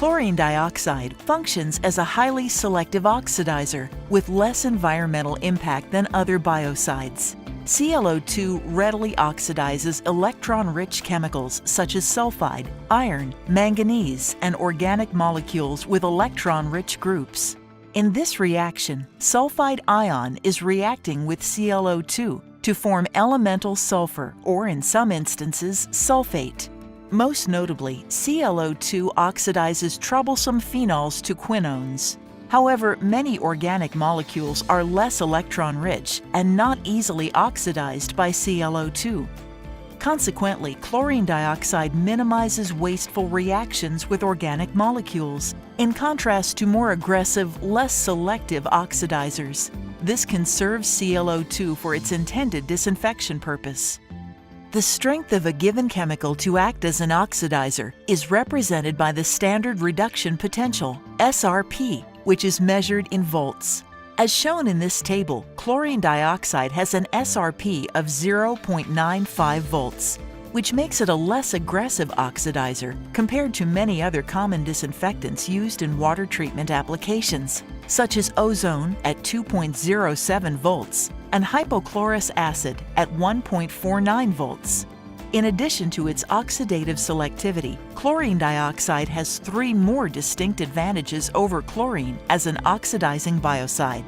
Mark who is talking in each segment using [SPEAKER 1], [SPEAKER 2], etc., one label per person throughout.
[SPEAKER 1] Chlorine dioxide functions as a highly selective oxidizer with less environmental impact than other biocides. ClO2 readily oxidizes electron-rich chemicals such as sulfide, iron, manganese, and organic molecules with electron-rich groups. In this reaction, sulfide ion is reacting with ClO2 to form elemental sulfur, or in some instances, sulfate. Most notably, ClO2 oxidizes troublesome phenols to quinones. However, many organic molecules are less electron-rich and not easily oxidized by ClO2. Consequently, chlorine dioxide minimizes wasteful reactions with organic molecules, in contrast to more aggressive, less selective oxidizers. This conserves ClO2 for its intended disinfection purpose. The strength of a given chemical to act as an oxidizer is represented by the standard reduction potential, SRP, which is measured in volts. As shown in this table, chlorine dioxide has an SRP of 0.95 volts, which makes it a less aggressive oxidizer compared to many other common disinfectants used in water treatment applications, such as ozone at 2.07 volts and hypochlorous acid at 1.49 volts. In addition to its oxidative selectivity, chlorine dioxide has three more distinct advantages over chlorine as an oxidizing biocide.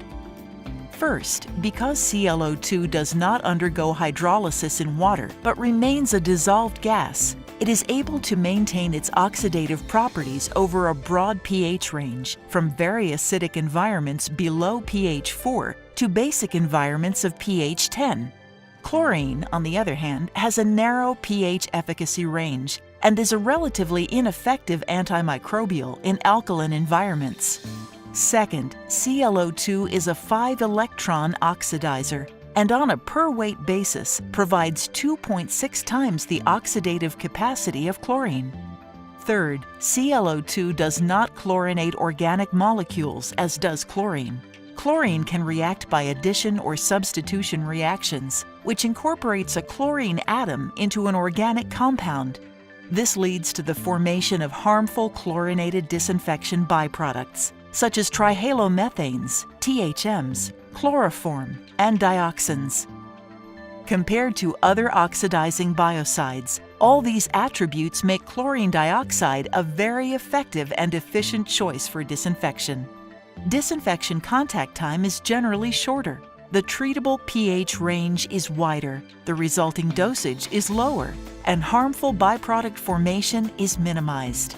[SPEAKER 1] First, because ClO2 does not undergo hydrolysis in water but remains a dissolved gas, it is able to maintain its oxidative properties over a broad pH range, from very acidic environments below pH 4 to basic environments of pH 10. Chlorine, on the other hand, has a narrow pH efficacy range and is a relatively ineffective antimicrobial in alkaline environments. Second, ClO2 is a 5-electron oxidizer and on a per-weight basis provides 2.6 times the oxidative capacity of chlorine. Third, ClO2 does not chlorinate organic molecules as does chlorine. Chlorine can react by addition or substitution reactions, which incorporates a chlorine atom into an organic compound. This leads to the formation of harmful chlorinated disinfection byproducts, such as trihalomethanes, THMs, chloroform, and dioxins. Compared to other oxidizing biocides, all these attributes make chlorine dioxide a very effective and efficient choice for disinfection. Disinfection contact time is generally shorter. The treatable pH range is wider, the resulting dosage is lower, and harmful byproduct formation is minimized.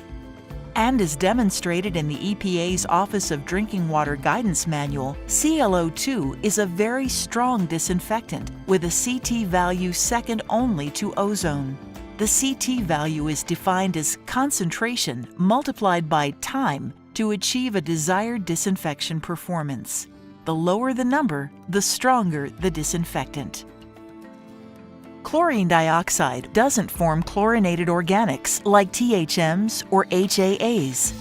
[SPEAKER 1] And as demonstrated in the EPA's Office of Drinking Water Guidance Manual, ClO2 is a very strong disinfectant with a CT value second only to ozone. The CT value is defined as concentration multiplied by time to achieve a desired disinfection performance. The lower the number, the stronger the disinfectant. Chlorine dioxide doesn't form chlorinated organics like THMs or HAAs.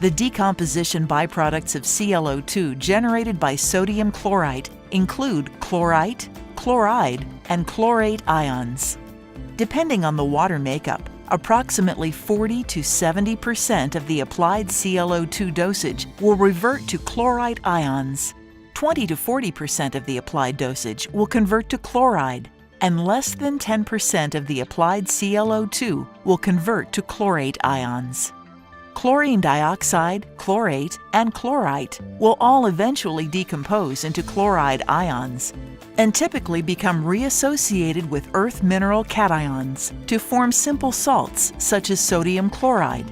[SPEAKER 1] The decomposition byproducts of ClO2 generated by sodium chlorite include chlorite, chloride, and chlorate ions. Depending on the water makeup, approximately 40 to 70% of the applied ClO2 dosage will revert to chlorite ions. 20 to 40% of the applied dosage will convert to chloride, and less than 10% of the applied ClO2 will convert to chlorate ions. Chlorine dioxide, chlorate, and chlorite will all eventually decompose into chloride ions and typically become reassociated with earth mineral cations to form simple salts such as sodium chloride,